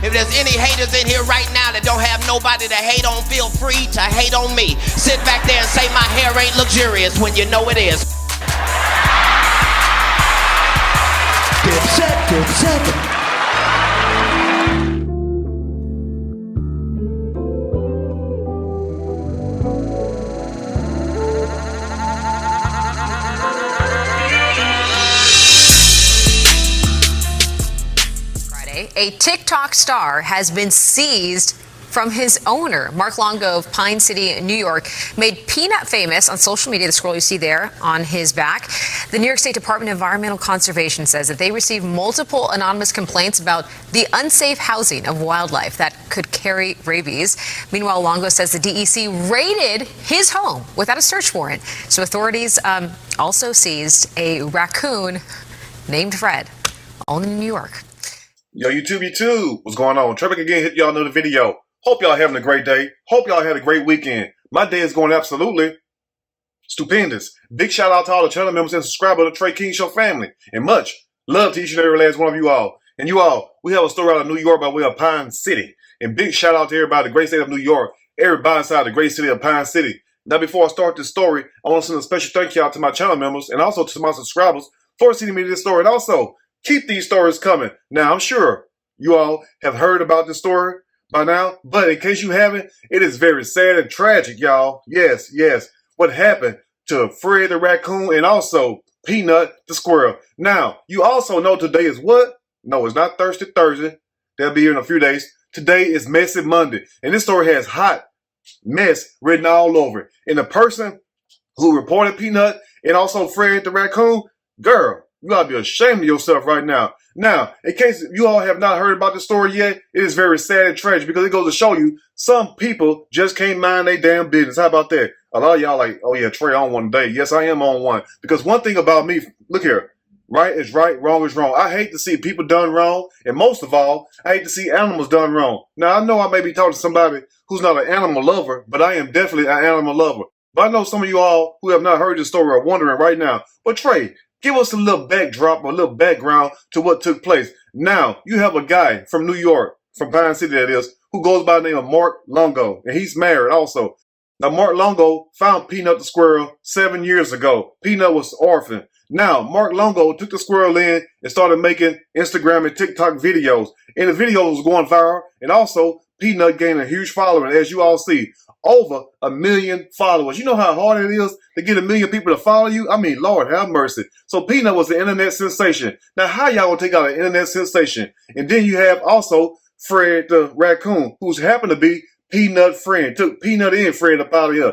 If there's any haters in here right now that don't have nobody to hate on, feel free to hate on me. Sit back there and say my hair ain't luxurious when you know it is. Dipset. A TikTok star has been seized from his owner. Mark Longo of Pine City, New York, made Peanut famous on social media. The scroll you see there on his back. The New York State Department of Environmental Conservation says that they received multiple anonymous complaints about the unsafe housing of wildlife that could carry rabies. Meanwhile, Longo says the DEC raided his home without a search warrant. So authorities also seized a raccoon named Fred, only in New York. Yo, YouTube, what's going on? Trey again, hit y'all another video. Hope y'all having a great day. Hope y'all had a great weekend. My day is going absolutely stupendous. Big shout out to all the channel members and subscribers of the Trey King Show family. And much love to each and every last one of you all. And you all, we have a story out of New York by way of Pine City. And big shout out to everybody in the great state of New York. Everybody inside the great city of Pine City. Now, before I start this story, I want to send a special thank you out to my channel members and also to my subscribers for sending me this story. And also, keep these stories coming. Now, I'm sure you all have heard about this story by now, but in case you haven't, it is very sad and tragic, y'all. Yes. What happened to Fred the raccoon and also Peanut the squirrel. Now, you also know today is what? No, it's not Thursday. That'll be here in a few days. Today is Messy Monday, and this story has hot mess written all over it. And the person who reported Peanut and also Fred the raccoon, girl, you gotta be ashamed of yourself right now. Now, in case you all have not heard about the story yet, it is very sad and tragic because it goes to show you some people just can't mind their damn business. How about that? A lot of y'all like, oh yeah, Trey on one day. Yes, I am on one. Because one thing about me, look here, right is right, wrong is wrong. I hate to see people done wrong, and most of all, I hate to see animals done wrong. Now, I know I may be talking to somebody who's not an animal lover, but I am definitely an animal lover. But I know some of you all who have not heard this story are wondering right now, but Trey, give us a little backdrop, a little background to what took place. Now, you have a guy from New York, from Pine City that is, who goes by the name of Mark Longo, and he's married also. Now, Mark Longo found Peanut the squirrel 7 years ago. Peanut was orphaned. Now, Mark Longo took the squirrel in and started making Instagram and TikTok videos. And the video was going viral, and also Peanut gained a huge following, as you all see. Over 1 million followers. You know how hard it is to get 1 million people to follow you? I mean, Lord have mercy. So Peanut was the internet sensation. Now, how y'all gonna take out an internet sensation? And then you have also Fred the raccoon, who's happened to be Peanut's friend. Took Peanut and Fred up out of here.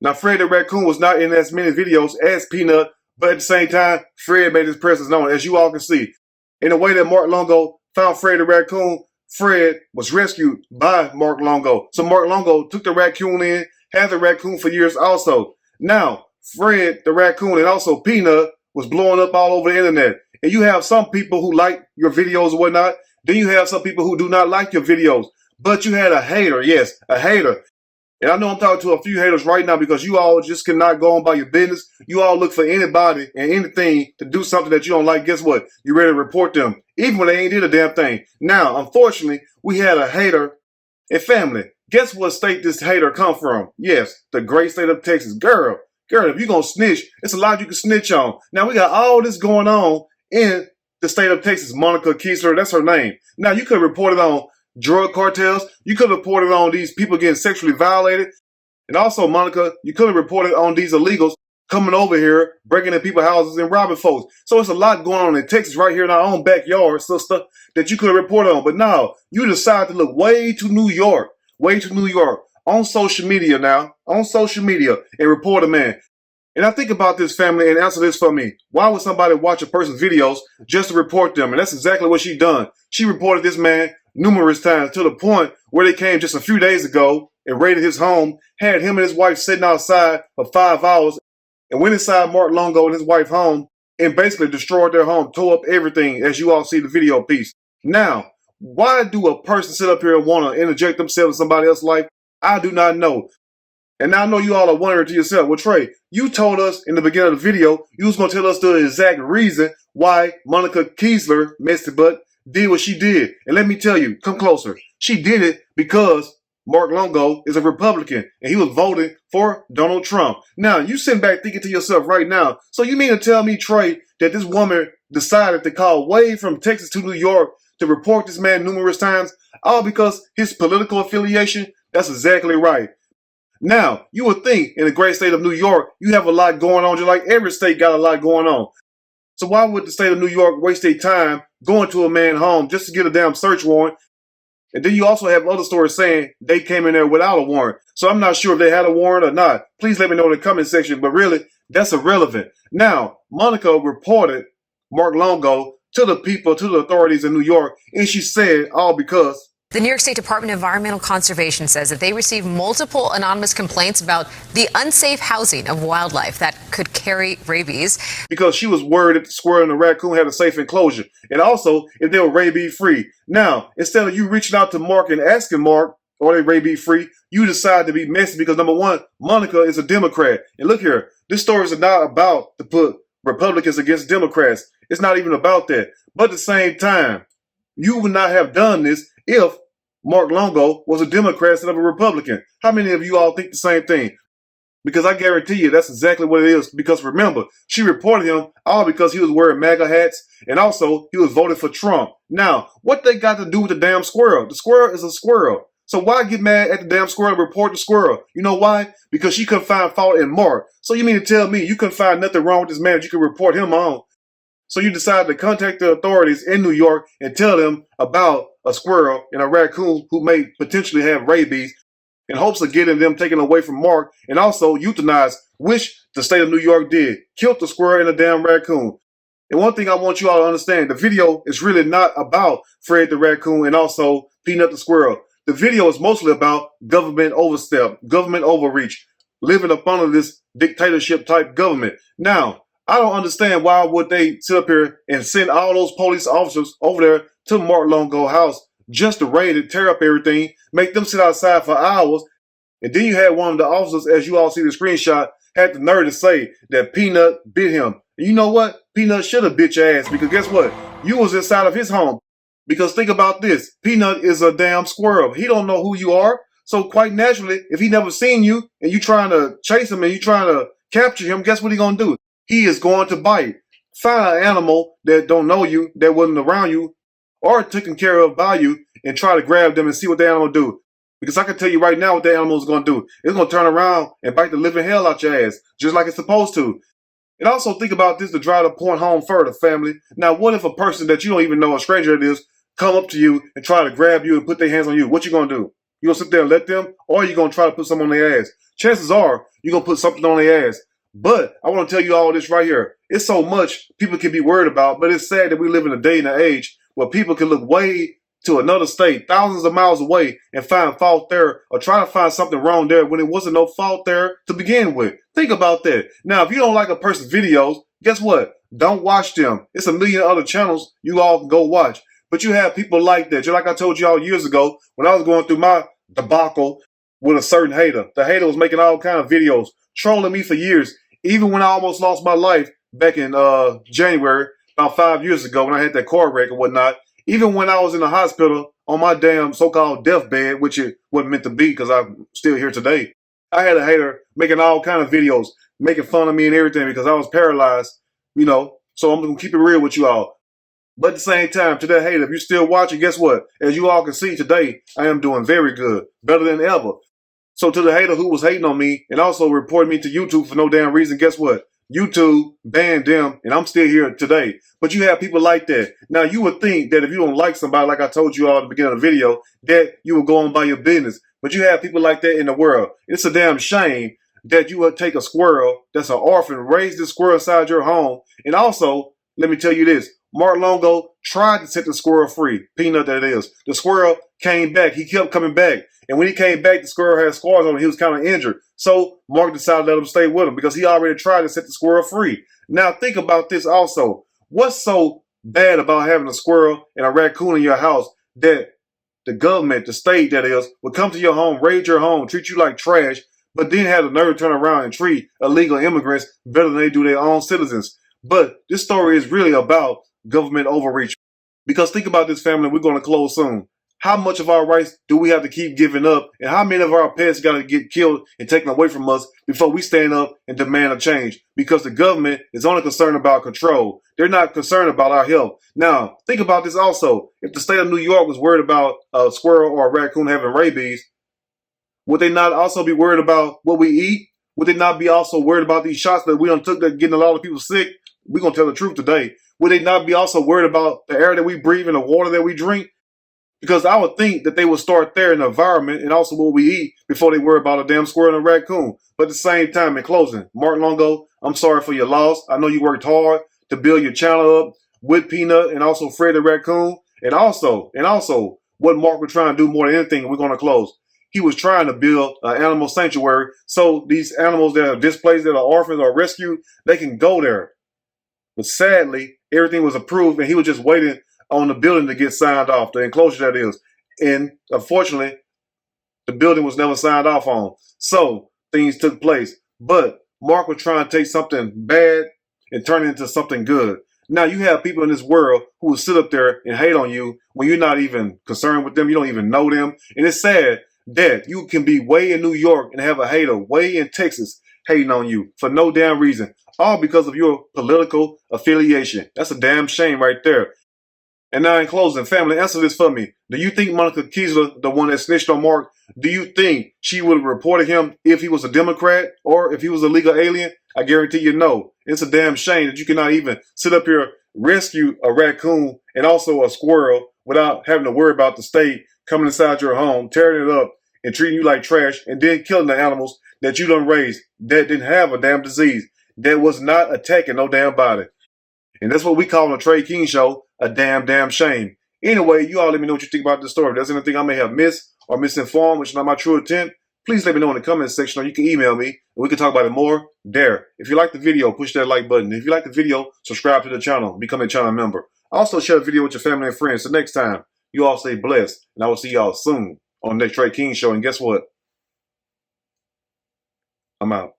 Now, Fred the raccoon was not in as many videos as Peanut, but at the same time, Fred made his presence known, as you all can see. In the way that Mark Longo found Fred the raccoon, Fred was rescued by Mark Longo. So Mark Longo took the raccoon in, had the raccoon for years also. Now, Fred the raccoon and also Peanut was blowing up all over the internet. And you have some people who like your videos and whatnot. Then you have some people who do not like your videos. But you had a hater, yes, a hater. And I know I'm talking to a few haters right now because you all just cannot go on by your business. You all look for anybody and anything to do something that you don't like. Guess what? You're ready to report them, even when they ain't did a damn thing. Now, unfortunately, we had a hater and family. Guess what state this hater come from? Yes, the great state of Texas. Girl, if you're going to snitch, it's a lot you can snitch on. Now, we got all this going on in the state of Texas. Monica Keesler, that's her name. Now, you could report it on drug cartels. You could have reported on these people getting sexually violated. And also, Monica, you could have reported on these illegals coming over here, breaking in people's houses and robbing folks. So it's a lot going on in Texas right here in our own backyard, sister, that you could have reported on. But no, you decide to look way to New York, on social media now, and report a man. And I think about this family and answer this for me. Why would somebody watch a person's videos just to report them? And that's exactly what she done. She reported this man numerous times to the point where they came just a few days ago and raided his home, had him and his wife sitting outside for 5 hours, and went inside Mark Longo and his wife home and basically destroyed their home, tore up everything, as you all see the video piece. Now, why do a person sit up here and want to interject themselves in somebody else's life? I do not know. And I know you all are wondering to yourself, well, Trey, you told us in the beginning of the video, you was going to tell us the exact reason why Monica Keesler, messy butt, did what she did. And let me tell you, come closer. She did it because Mark Longo is a Republican and he was voting for Donald Trump. Now, you sitting back thinking to yourself right now, so you mean to tell me, Trey, that this woman decided to call way from Texas to New York to report this man numerous times, all because his political affiliation? That's exactly right. Now, you would think in the great state of New York, you have a lot going on, just like every state got a lot going on. So why would the state of New York waste their time going to a man's home just to get a damn search warrant? And then you also have other stories saying they came in there without a warrant. So I'm not sure if they had a warrant or not. Please let me know in the comment section. But really, that's irrelevant. Now, Monica reported Mark Longo to the people, to the authorities in New York, and she said all because the New York State Department of Environmental Conservation says that they received multiple anonymous complaints about the unsafe housing of wildlife that could carry rabies. Because she was worried that the squirrel and the raccoon had a safe enclosure. And also, if they were rabies free. Now, instead of you reaching out to Mark and asking Mark, are they rabies free, you decide to be messy because, number one, Monica is a Democrat. And look here, this story is not about to put Republicans against Democrats. It's not even about that. But at the same time, you would not have done this if Mark Longo was a Democrat instead of a Republican. How many of you all think the same thing? Because I guarantee you that's exactly what it is. Because remember, she reported him all because he was wearing MAGA hats and also he was voting for Trump. Now, what they got to do with the damn squirrel? The squirrel is a squirrel. So why get mad at the damn squirrel and report the squirrel? You know why? Because she couldn't find fault in Mark. So you mean to tell me you couldn't find nothing wrong with this man that you could report him on? So you decided to contact the authorities in New York and tell them about a squirrel and a raccoon who may potentially have rabies in hopes of getting them taken away from Mark and also euthanized, which the state of New York did. Killed the squirrel and the damn raccoon. And one thing I want you all to understand, the video is really not about Fred the raccoon and also Peanut the squirrel. The video is mostly about government overstep, government overreach, living up under this dictatorship type government. Now, I don't understand why would they sit up here and send all those police officers over there to Mark Longo's house just to raid it, tear up everything, make them sit outside for hours. And then you had one of the officers, as you all see the screenshot, had the nerve to say that Peanut bit him. And you know what? Peanut should have bit your ass because guess what? You was inside of his home. Because think about this. Peanut is a damn squirrel. He don't know who you are. So quite naturally, if he never seen you and you trying to chase him and you trying to capture him, guess what he gonna do? He is going to bite. Find an animal that don't know you, that wasn't around you, or taken care of by you, and try to grab them and see what the animal do. Because I can tell you right now what the animal is going to do. It's going to turn around and bite the living hell out your ass, just like it's supposed to. And also think about this to drive the point home further, family. Now, what if a person that you don't even know, a stranger it is, come up to you and try to grab you and put their hands on you? What you going to do? You going to sit there and let them, or you going to try to put something on their ass? Chances are you're going to put something on their ass. But I want to tell you all this right here. It's so much people can be worried about, but it's sad that we live in a day and an age where people can look way to another state, thousands of miles away, and find fault there or try to find something wrong there when it wasn't no fault there to begin with. Think about that. Now, if you don't like a person's videos, guess what? Don't watch them. It's a million other channels you all can go watch. But you have people like that. Just like I told you all years ago when I was going through my debacle with a certain hater. The hater was making all kind of videos, trolling me for years. Even when I almost lost my life back in January, about 5 years ago when I had that car wreck and whatnot, even when I was in the hospital on my damn so-called deathbed, which it wasn't meant to be because I'm still here today, I had a hater making all kind of videos, making fun of me and everything because I was paralyzed, you know, so I'm going to keep it real with you all. But at the same time, to that hater, if you're still watching, guess what? As you all can see today, I am doing very good, better than ever. So to the hater who was hating on me and also reported me to YouTube for no damn reason, guess what? YouTube banned them and I'm still here today. But you have people like that. Now you would think that if you don't like somebody, like I told you all at the beginning of the video, that you would go on by your business. But you have people like that in the world. It's a damn shame that you would take a squirrel that's an orphan, raise this squirrel inside your home. And also, let me tell you this, Mark Longo tried to set the squirrel free. Peanut that is. The squirrel came back. He kept coming back. And when he came back, the squirrel had scars on him. He was kind of injured. So Mark decided to let him stay with him because he already tried to set the squirrel free. Now think about this also. What's so bad about having a squirrel and a raccoon in your house that the government, the state that is, would come to your home, raid your home, treat you like trash, but then have the nerve to turn around and treat illegal immigrants better than they do their own citizens? But this story is really about government overreach. Because think about this, family, we're going to close soon. How much of our rights do we have to keep giving up? And how many of our pets got to get killed and taken away from us before we stand up and demand a change? Because the government is only concerned about control. They're not concerned about our health. Now, think about this also. If the state of New York was worried about a squirrel or a raccoon having rabies, would they not also be worried about what we eat? Would they not be also worried about these shots that we done took that getting a lot of people sick? We're going to tell the truth today. Would they not be also worried about the air that we breathe and the water that we drink? Because I would think that they would start there in the environment and also what we eat before they worry about a damn squirrel and a raccoon. But at the same time, in closing, Mark Longo, I'm sorry for your loss. I know you worked hard to build your channel up with Peanut and also Fred the Raccoon. And also, what Mark was trying to do more than anything, and we're going to close. He was trying to build an animal sanctuary so these animals that are displaced, that are orphans or rescued, they can go there. But sadly, everything was approved and he was just waiting on the building to get signed off, the enclosure that is. And unfortunately, the building was never signed off on. So things took place. But Mark was trying to take something bad and turn it into something good. Now you have people in this world who will sit up there and hate on you when you're not even concerned with them. You don't even know them. And it's sad that you can be way in New York and have a hater way in Texas hating on you for no damn reason. All because of your political affiliation. That's a damn shame right there. And now in closing, family, answer this for me. Do you think Monica Kiesler, the one that snitched on Mark, do you think she would have reported him if he was a Democrat or if he was a legal alien? I guarantee you no. It's a damn shame that you cannot even sit up here, rescue a raccoon and also a squirrel without having to worry about the state coming inside your home, tearing it up and treating you like trash and then killing the animals that you done raised that didn't have a damn disease, that was not attacking no damn body. And that's what we call on the Trey King Show a damn shame. Anyway, you all let me know what you think about this story. If there's anything I may have missed or misinformed, which is not my true intent, please let me know in the comment section or you can email me and we can talk about it more there. If you like the video, push that like button. If you like the video, subscribe to the channel, become a channel member. Also share the video with your family and friends. So next time, you all stay blessed and I will see y'all soon on the next Trey King Show. And guess what? I'm out.